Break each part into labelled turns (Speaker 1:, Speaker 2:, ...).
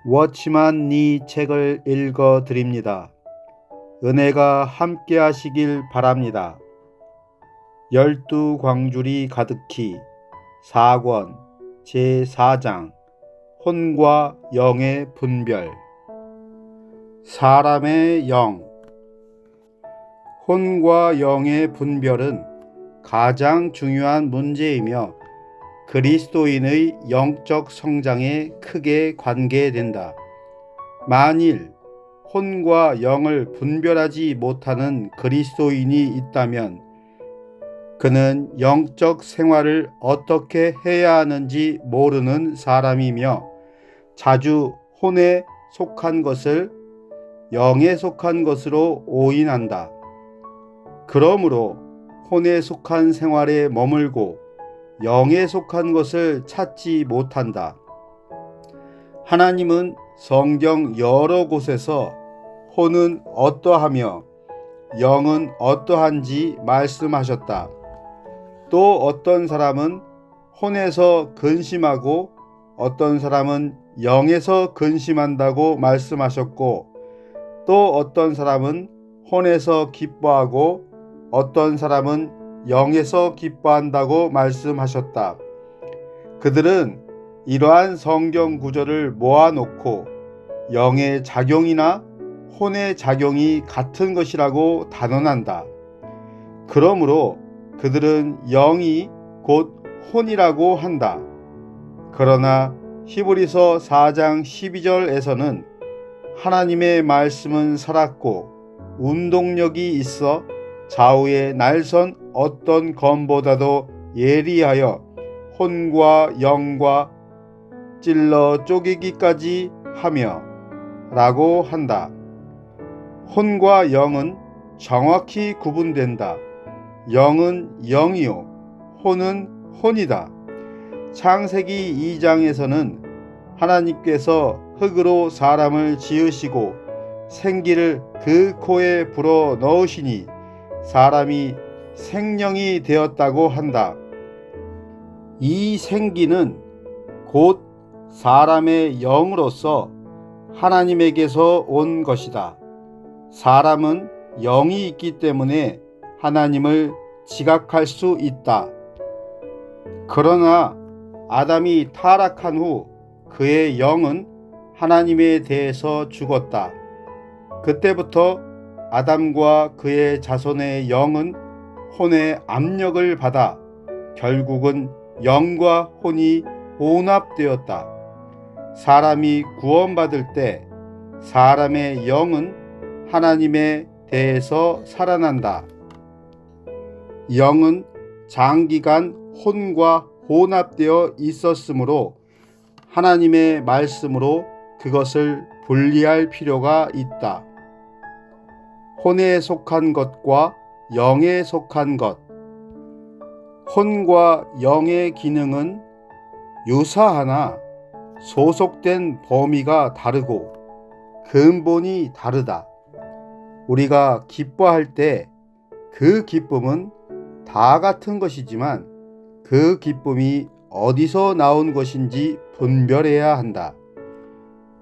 Speaker 1: 워치만 니 책을 읽어 드립니다. 은혜가 함께 하시길 바랍니다. 12광줄이 가득히 4권 제4장 혼과 영의 분별. 사람의 영. 혼과 영의 분별은 가장 중요한 문제이며 그리스도인의 영적 성장에 크게 관계된다. 만일 혼과 영을 분별하지 못하는 그리스도인이 있다면 그는 영적 생활을 어떻게 해야 하는지 모르는 사람이며 자주 혼에 속한 것을 영에 속한 것으로 오인한다. 그러므로 혼에 속한 생활에 머물고 영에 속한 것을 찾지 못한다. 하나님은 성경 여러 곳에서 혼은 어떠하며 영은 어떠한지 말씀하셨다. 또 어떤 사람은 혼에서 근심하고 어떤 사람은 영에서 근심한다고 말씀하셨고 또 어떤 사람은 혼에서 기뻐하고 어떤 사람은 영에서 기뻐한다고 말씀하셨다. 그들은 이러한 성경 구절을 모아놓고 영의 작용이나 혼의 작용이 같은 것이라고 단언한다. 그러므로 그들은 영이 곧 혼이라고 한다. 그러나 히브리서 4장 12절에서는 하나님의 말씀은 살았고 운동력이 있어 좌우에 날선 어떤 검보다도 예리하여 혼과 영과 찔러 쪼개기까지 하며 라고 한다. 혼과 영은 정확히 구분된다. 영은 영이요 혼은 혼이다. 창세기 2장에서는 하나님께서 흙으로 사람을 지으시고 생기를 그 코에 불어 넣으시니 사람이 생령이 되었다고 한다. 이 생기는 곧 사람의 영으로서 하나님에게서 온 것이다. 사람은 영이 있기 때문에 하나님을 지각할 수 있다. 그러나 아담이 타락한 후 그의 영은 하나님에 대해서 죽었다. 그때부터 아담과 그의 자손의 영은 혼의 압력을 받아 결국은 영과 혼이 혼합되었다. 사람이 구원받을 때 사람의 영은 하나님에 대해서 살아난다. 영은 장기간 혼과 혼합되어 있었으므로 하나님의 말씀으로 그것을 분리할 필요가 있다. 혼에 속한 것과 영에 속한 것. 혼과 영의 기능은 유사하나 소속된 범위가 다르고 근본이 다르다. 우리가 기뻐할 때 그 기쁨은 다 같은 것이지만 그 기쁨이 어디서 나온 것인지 분별해야 한다.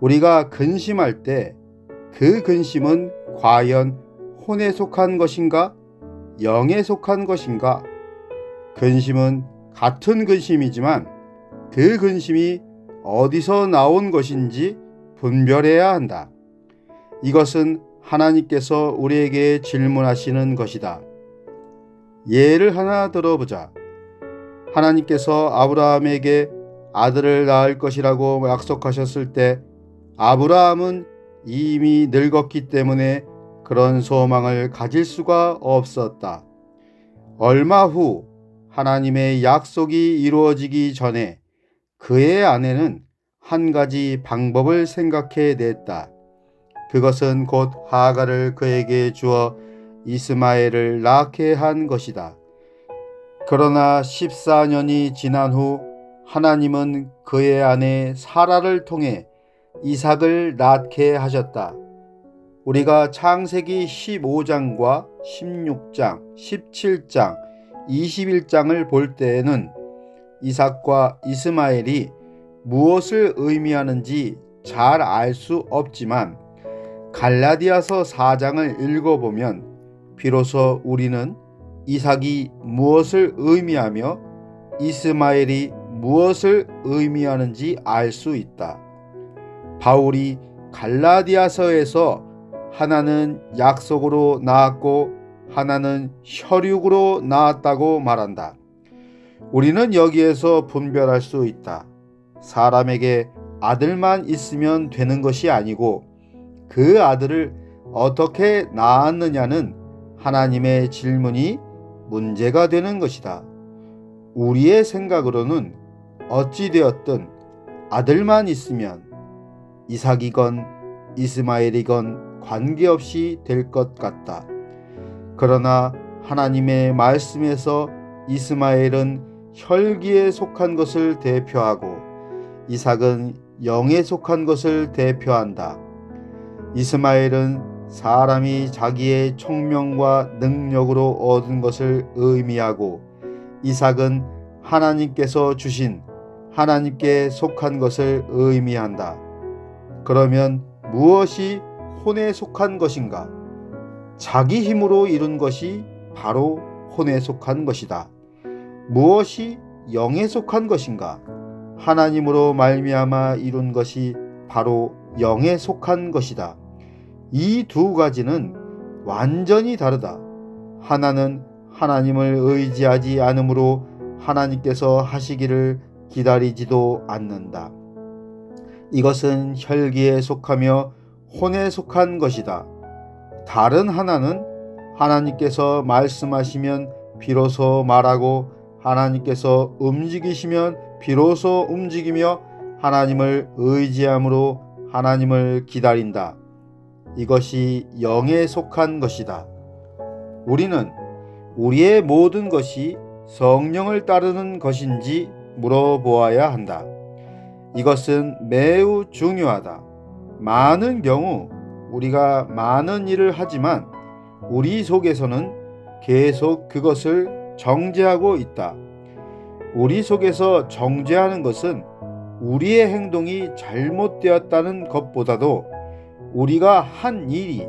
Speaker 1: 우리가 근심할 때 그 근심은 과연 혼에 속한 것인가? 영에 속한 것인가? 근심은 같은 근심이지만 그 근심이 어디서 나온 것인지 분별해야 한다. 이것은 하나님께서 우리에게 질문하시는 것이다. 예를 하나 들어보자. 하나님께서 아브라함에게 아들을 낳을 것이라고 약속하셨을 때 아브라함은 이미 늙었기 때문에 그런 소망을 가질 수가 없었다. 얼마 후 하나님의 약속이 이루어지기 전에 그의 아내는 한 가지 방법을 생각해 냈다. 그것은 곧 하갈을 그에게 주어 이스마엘을 낳게 한 것이다. 그러나 14년이 지난 후 하나님은 그의 아내 사라를 통해 이삭을 낳게 하셨다. 우리가 창세기 15장과 16장, 17장, 21장을 볼 때에는 이삭과 이스마엘이 무엇을 의미하는지 잘 알 수 없지만 갈라디아서 4장을 읽어보면 비로소 우리는 이삭이 무엇을 의미하며 이스마엘이 무엇을 의미하는지 알 수 있다. 바울이 갈라디아서에서 하나는 약속으로 낳았고 하나는 혈육으로 낳았다고 말한다. 우리는 여기에서 분별할 수 있다. 사람에게 아들만 있으면 되는 것이 아니고 그 아들을 어떻게 낳았느냐는 하나님의 질문이 문제가 되는 것이다. 우리의 생각으로는 어찌되었든 아들만 있으면 이삭이건 이스마엘이건 관계없이 될 것 같다. 그러나 하나님의 말씀에서 이스마엘은 혈기에 속한 것을 대표하고 이삭은 영에 속한 것을 대표한다. 이스마엘은 사람이 자기의 총명과 능력으로 얻은 것을 의미하고 이삭은 하나님께서 주신 하나님께 속한 것을 의미한다. 그러면 무엇이 혼에 속한 것인가? 자기 힘으로 이룬 것이 바로 혼에 속한 것이다. 무엇이 영에 속한 것인가? 하나님으로 말미암아 이룬 것이 바로 영에 속한 것이다. 이 두 가지는 완전히 다르다. 하나는 하나님을 의지하지 않으므로 하나님께서 하시기를 기다리지도 않는다. 이것은 혈기에 속하며 혼에 속한 것이다. 다른 하나는 하나님께서 말씀하시면 비로소 말하고 하나님께서 움직이시면 비로소 움직이며 하나님을 의지함으로 하나님을 기다린다. 이것이 영에 속한 것이다. 우리는 우리의 모든 것이 성령을 따르는 것인지 물어보아야 한다. 이것은 매우 중요하다. 많은 경우 우리가 많은 일을 하지만 우리 속에서는 계속 그것을 정죄하고 있다. 우리 속에서 정죄하는 것은 우리의 행동이 잘못되었다는 것보다도 우리가 한 일이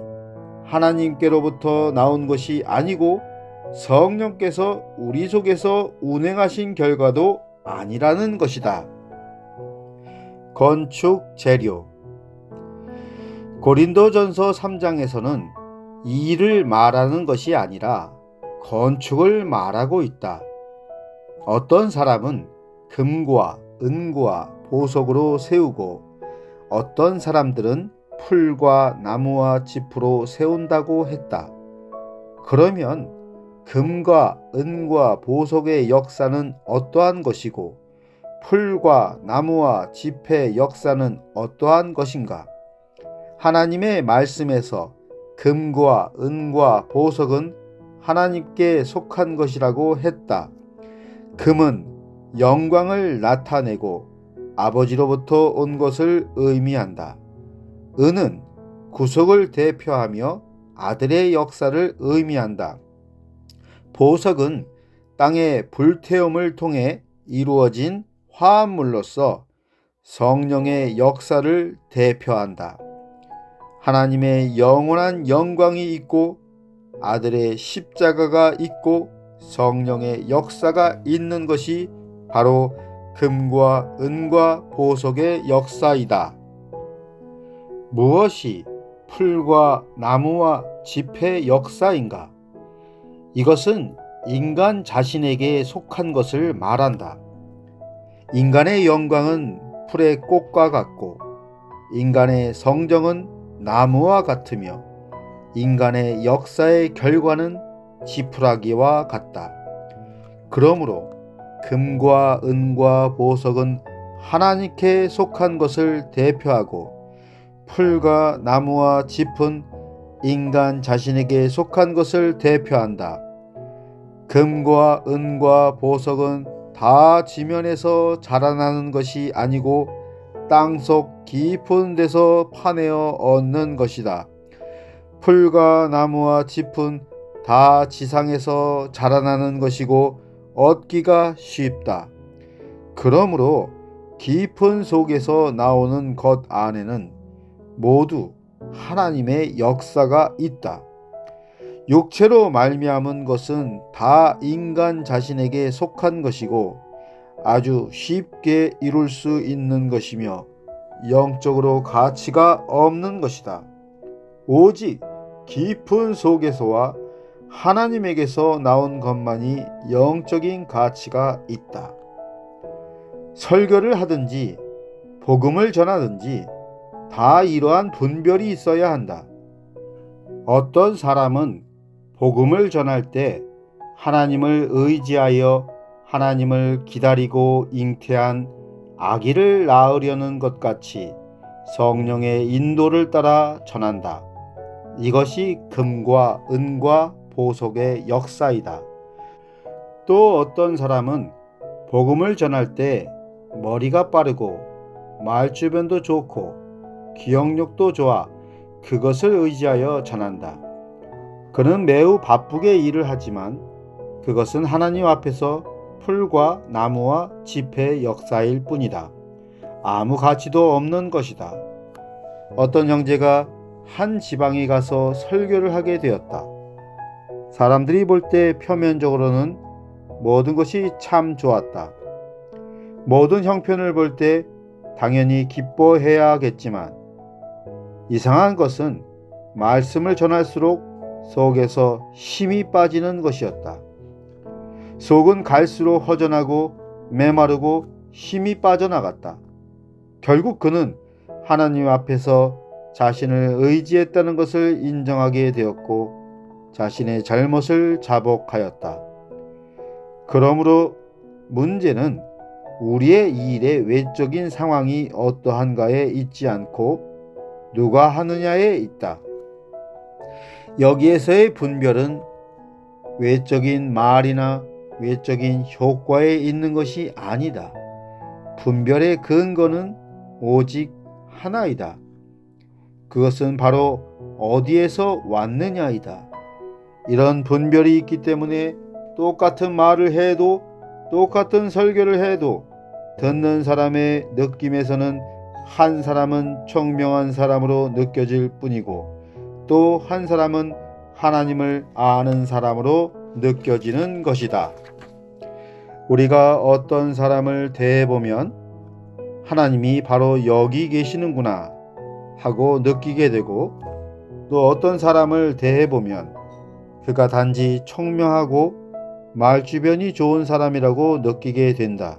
Speaker 1: 하나님께로부터 나온 것이 아니고 성령께서 우리 속에서 운행하신 결과도 아니라는 것이다. 건축 재료. 고린도전서 3장에서는 이 일을 말하는 것이 아니라 건축을 말하고 있다. 어떤 사람은 금과 은과 보석으로 세우고 어떤 사람들은 풀과 나무와 짚으로 세운다고 했다. 그러면 금과 은과 보석의 역사는 어떠한 것이고 풀과 나무와 짚의 역사는 어떠한 것인가? 하나님의 말씀에서 금과 은과 보석은 하나님께 속한 것이라고 했다. 금은 영광을 나타내고 아버지로부터 온 것을 의미한다. 은은 구속을 대표하며 아들의 역사를 의미한다. 보석은 땅의 불태움을 통해 이루어진 화합물로서 성령의 역사를 대표한다. 하나님의 영원한 영광이 있고 아들의 십자가가 있고 성령의 역사가 있는 것이 바로 금과 은과 보석의 역사이다. 무엇이 풀과 나무와 짚의 역사인가? 이것은 인간 자신에게 속한 것을 말한다. 인간의 영광은 풀의 꽃과 같고 인간의 성정은 나무와 같으며 인간의 역사의 결과는 지푸라기와 같다. 그러므로 금과 은과 보석은 하나님께 속한 것을 대표하고 풀과 나무와 짚은 인간 자신에게 속한 것을 대표한다. 금과 은과 보석은 다 지면에서 자라나는 것이 아니고 땅속 깊은 데서 파내어 얻는 것이다. 풀과 나무와 짚은 다 지상에서 자라나는 것이고 얻기가 쉽다. 그러므로 깊은 속에서 나오는 것 안에는 모두 하나님의 역사가 있다. 육체로 말미암은 것은 다 인간 자신에게 속한 것이고 아주 쉽게 이룰 수 있는 것이며 영적으로 가치가 없는 것이다. 오직 깊은 속에서와 하나님에게서 나온 것만이 영적인 가치가 있다. 설교를 하든지 복음을 전하든지 다 이러한 분별이 있어야 한다. 어떤 사람은 복음을 전할 때 하나님을 의지하여 하나님을 기다리고 잉태한 아기를 낳으려는 것 같이 성령의 인도를 따라 전한다. 이것이 금과 은과 보석의 역사이다. 또 어떤 사람은 복음을 전할 때 머리가 빠르고 말주변도 좋고 기억력도 좋아 그것을 의지하여 전한다. 그는 매우 바쁘게 일을 하지만 그것은 하나님 앞에서 풀과 나무와 짚의 역사일 뿐이다. 아무 가치도 없는 것이다. 어떤 형제가 한 지방에 가서 설교를 하게 되었다. 사람들이 볼 때 표면적으로는 모든 것이 참 좋았다. 모든 형편을 볼 때 당연히 기뻐해야겠지만 이상한 것은 말씀을 전할수록 속에서 힘이 빠지는 것이었다. 속은 갈수록 허전하고 메마르고 힘이 빠져나갔다. 결국 그는 하나님 앞에서 자신을 의지했다는 것을 인정하게 되었고 자신의 잘못을 자복하였다. 그러므로 문제는 우리의 이 일의 외적인 상황이 어떠한가에 있지 않고 누가 하느냐에 있다. 여기에서의 분별은 외적인 말이나 외적인 효과에 있는 것이 아니다. 분별의 근거는 오직 하나이다. 그것은 바로 어디에서 왔느냐이다. 이런 분별이 있기 때문에 똑같은 말을 해도 똑같은 설교를 해도 듣는 사람의 느낌에서는 한 사람은 청명한 사람으로 느껴질 뿐이고 또 한 사람은 하나님을 아는 사람으로 느껴지는 것이다. 우리가 어떤 사람을 대해보면 하나님이 바로 여기 계시는구나 하고 느끼게 되고 또 어떤 사람을 대해보면 그가 단지 청명하고 말주변이 좋은 사람이라고 느끼게 된다.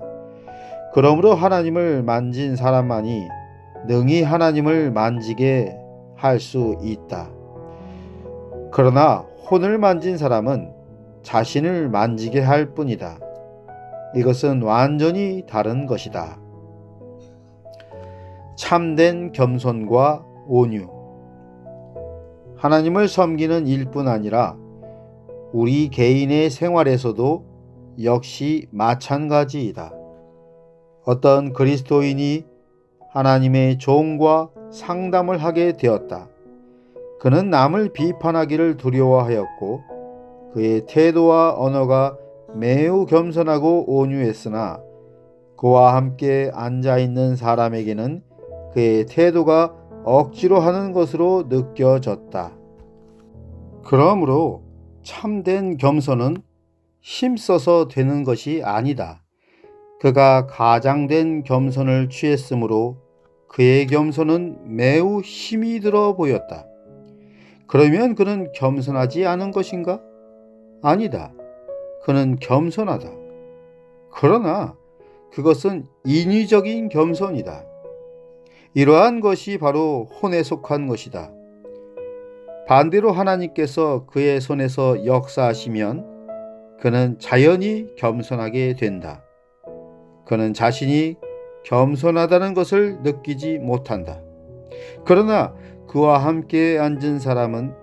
Speaker 1: 그러므로 하나님을 만진 사람만이 능히 하나님을 만지게 할 수 있다. 그러나 혼을 만진 사람은 자신을 만지게 할 뿐이다. 이것은 완전히 다른 것이다. 참된 겸손과 온유. 하나님을 섬기는 일뿐 아니라 우리 개인의 생활에서도 역시 마찬가지이다. 어떤 그리스도인이 하나님의 종과 상담을 하게 되었다. 그는 남을 비판하기를 두려워하였고 그의 태도와 언어가 매우 겸손하고 온유했으나 그와 함께 앉아있는 사람에게는 그의 태도가 억지로 하는 것으로 느껴졌다. 그러므로 참된 겸손은 힘써서 되는 것이 아니다. 그가 가장된 겸손을 취했으므로 그의 겸손은 매우 힘이 들어 보였다. 그러면 그는 겸손하지 않은 것인가? 아니다. 그는 겸손하다. 그러나 그것은 인위적인 겸손이다. 이러한 것이 바로 혼에 속한 것이다. 반대로 하나님께서 그의 손에서 역사하시면 그는 자연히 겸손하게 된다. 그는 자신이 겸손하다는 것을 느끼지 못한다. 그러나 그와 함께 앉은 사람은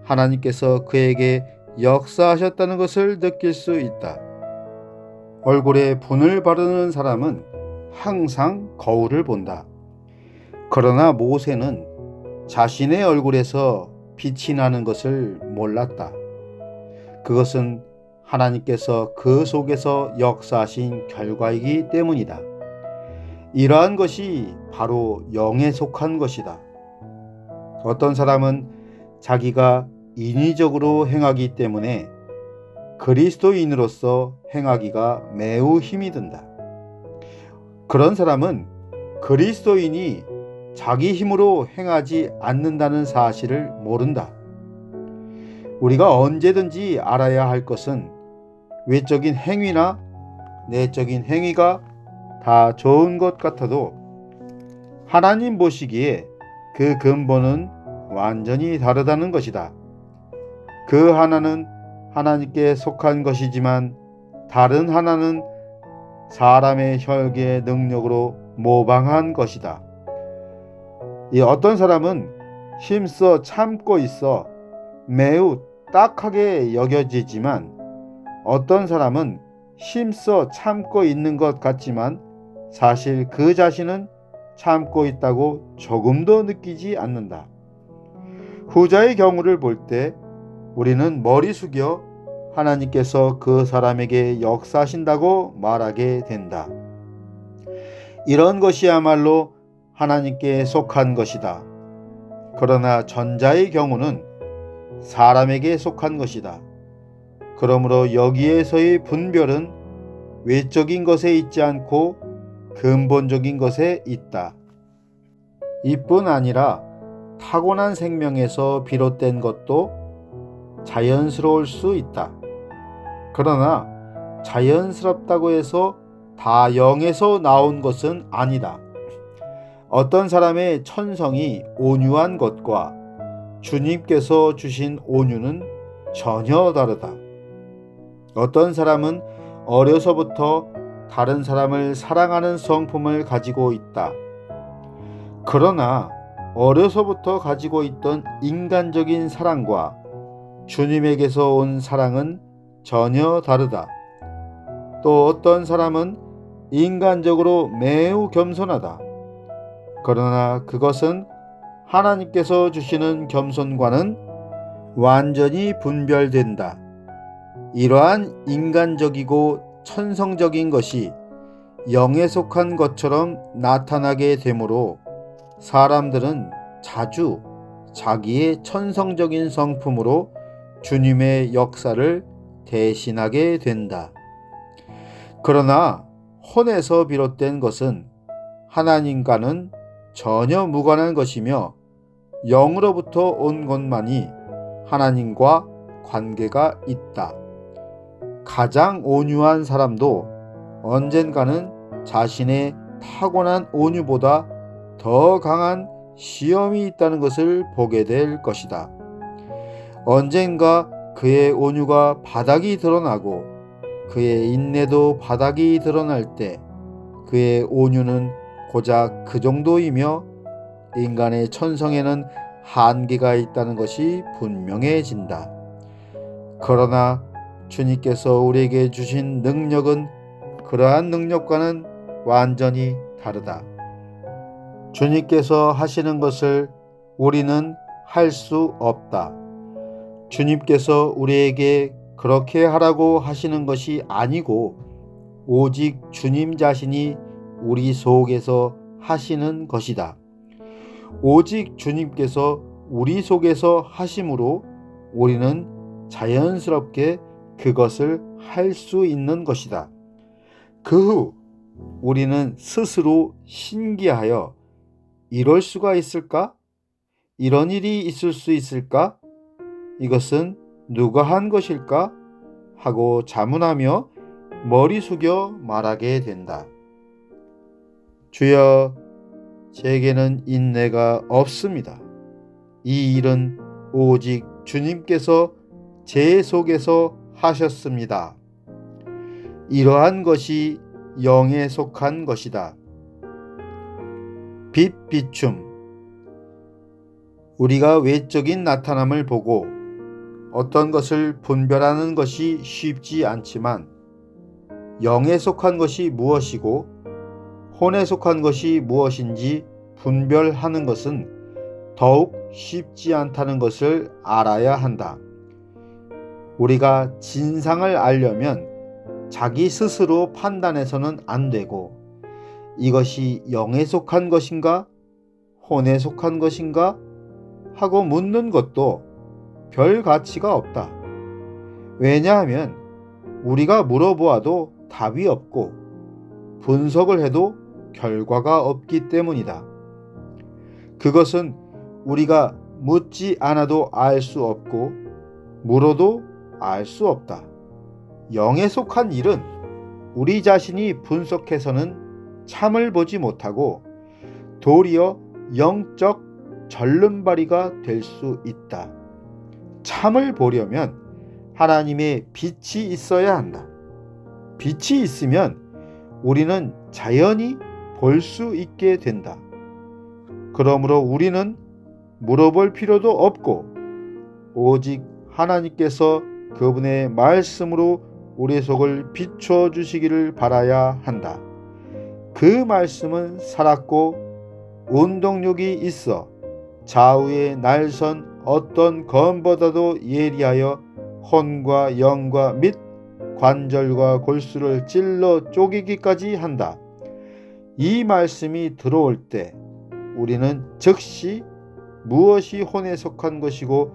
Speaker 1: 하나님께서 그에게 역사하셨다는 것을 느낄 수 있다. 얼굴에 분을 바르는 사람은 항상 거울을 본다. 그러나 모세는 자신의 얼굴에서 빛이 나는 것을 몰랐다. 그것은 하나님께서 그 속에서 역사하신 결과이기 때문이다. 이러한 것이 바로 영에 속한 것이다. 어떤 사람은 자기가 인위적으로 행하기 때문에 그리스도인으로서 행하기가 매우 힘이 든다. 그런 사람은 그리스도인이 자기 힘으로 행하지 않는다는 사실을 모른다. 우리가 언제든지 알아야 할 것은 외적인 행위나 내적인 행위가 다 좋은 것 같아도 하나님 보시기에 그 근본은 완전히 다르다는 것이다. 그 하나는 하나님께 속한 것이지만 다른 하나는 사람의 혈기의 능력으로 모방한 것이다. 이 어떤 사람은 힘써 참고 있어 매우 딱하게 여겨지지만 어떤 사람은 힘써 참고 있는 것 같지만 사실 그 자신은 참고 있다고 조금도 느끼지 않는다. 후자의 경우를 볼 때 우리는 머리 숙여 하나님께서 그 사람에게 역사하신다고 말하게 된다. 이런 것이야말로 하나님께 속한 것이다. 그러나 전자의 경우는 사람에게 속한 것이다. 그러므로 여기에서의 분별은 외적인 것에 있지 않고 근본적인 것에 있다. 이뿐 아니라 타고난 생명에서 비롯된 것도 자연스러울 수 있다. 그러나 자연스럽다고 해서 다 영에서 나온 것은 아니다. 어떤 사람의 천성이 온유한 것과 주님께서 주신 온유는 전혀 다르다. 어떤 사람은 어려서부터 다른 사람을 사랑하는 성품을 가지고 있다. 그러나 어려서부터 가지고 있던 인간적인 사랑과 주님에게서 온 사랑은 전혀 다르다. 또 어떤 사람은 인간적으로 매우 겸손하다. 그러나 그것은 하나님께서 주시는 겸손과는 완전히 분별된다. 이러한 인간적이고 천성적인 것이 영에 속한 것처럼 나타나게 되므로 사람들은 자주 자기의 천성적인 성품으로 주님의 역사를 대신하게 된다. 그러나 혼에서 비롯된 것은 하나님과는 전혀 무관한 것이며 영으로부터 온 것만이 하나님과 관계가 있다. 가장 온유한 사람도 언젠가는 자신의 타고난 온유보다 더 강한 시험이 있다는 것을 보게 될 것이다. 언젠가 그의 온유가 바닥이 드러나고 그의 인내도 바닥이 드러날 때 그의 온유는 고작 그 정도이며 인간의 천성에는 한계가 있다는 것이 분명해진다. 그러나 주님께서 우리에게 주신 능력은 그러한 능력과는 완전히 다르다. 주님께서 하시는 것을 우리는 할 수 없다. 주님께서 우리에게 그렇게 하라고 하시는 것이 아니고 오직 주님 자신이 우리 속에서 하시는 것이다. 오직 주님께서 우리 속에서 하심으로 우리는 자연스럽게 그것을 할 수 있는 것이다. 그 후 우리는 스스로 신기하여 이럴 수가 있을까? 이런 일이 있을 수 있을까? 이것은 누가 한 것일까? 하고 자문하며 머리 숙여 말하게 된다. 주여, 제게는 인내가 없습니다. 이 일은 오직 주님께서 제 속에서 하셨습니다. 이러한 것이 영에 속한 것이다. 빛 비춤. 우리가 외적인 나타남을 보고 어떤 것을 분별하는 것이 쉽지 않지만 영에 속한 것이 무엇이고 혼에 속한 것이 무엇인지 분별하는 것은 더욱 쉽지 않다는 것을 알아야 한다. 우리가 진상을 알려면 자기 스스로 판단해서는 안 되고 이것이 영에 속한 것인가? 혼에 속한 것인가? 하고 묻는 것도 별 가치가 없다. 왜냐하면 우리가 물어보아도 답이 없고 분석을 해도 결과가 없기 때문이다. 그것은 우리가 묻지 않아도 알 수 없고 물어도 알 수 없다. 영에 속한 일은 우리 자신이 분석해서는 참을 보지 못하고 도리어 영적 절름발이가 될 수 있다. 참을 보려면 하나님의 빛이 있어야 한다. 빛이 있으면 우리는 자연히 볼 수 있게 된다. 그러므로 우리는 물어볼 필요도 없고 오직 하나님께서 그분의 말씀으로 우리 속을 비춰 주시기를 바라야 한다. 그 말씀은 살았고 운동력이 있어 좌우에 날선 어떤 검보다도 예리하여 혼과 영과 및 관절과 골수를 찔러 쪼개기까지 한다. 이 말씀이 들어올 때 우리는 즉시 무엇이 혼에 속한 것이고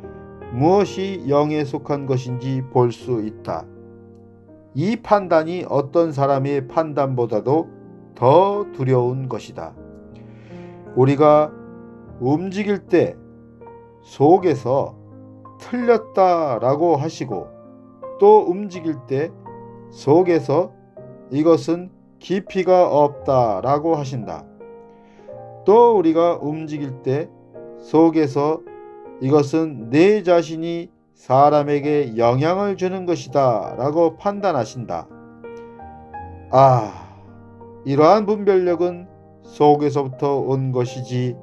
Speaker 1: 무엇이 영에 속한 것인지 볼 수 있다. 이 판단이 어떤 사람의 판단보다도 더 두려운 것이다. 우리가 움직일 때 속에서 틀렸다라고 하시고 또 움직일 때 속에서 이것은 깊이가 없다라고 하신다. 또 우리가 움직일 때 속에서 이것은 내 자신이 사람에게 영향을 주는 것이다 라고 판단하신다. 이러한 분별력은 속에서부터 온 것이지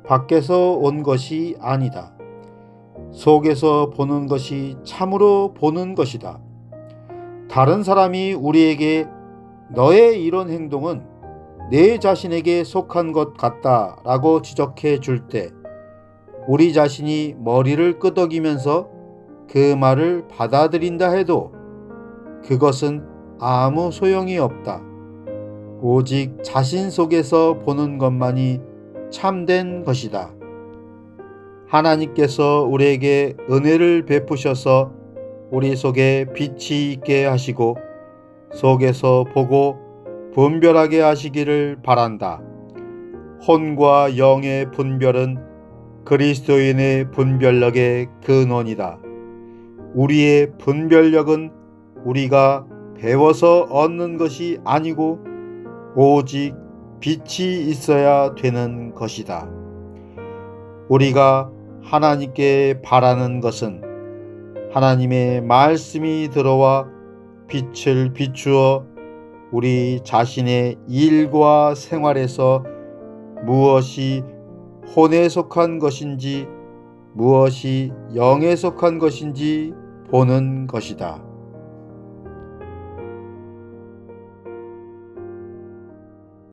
Speaker 1: 밖에서 온 것이 아니다. 속에서 보는 것이 참으로 보는 것이다. 다른 사람이 우리에게 너의 이런 행동은 내 자신에게 속한 것 같다 라고 지적해 줄 때 우리 자신이 머리를 끄덕이면서 그 말을 받아들인다 해도 그것은 아무 소용이 없다. 오직 자신 속에서 보는 것만이 참된 것이다. 하나님께서 우리에게 은혜를 베푸셔서 우리 속에 빛이 있게 하시고 속에서 보고 분별하게 하시기를 바란다. 혼과 영의 분별은 그리스도인의 분별력의 근원이다. 우리의 분별력은 우리가 배워서 얻는 것이 아니고 오직 빛이 있어야 되는 것이다. 우리가 하나님께 바라는 것은 하나님의 말씀이 들어와 빛을 비추어 우리 자신의 일과 생활에서 무엇이 혼에 속한 것인지 무엇이 영에 속한 것인지 보는 것이다.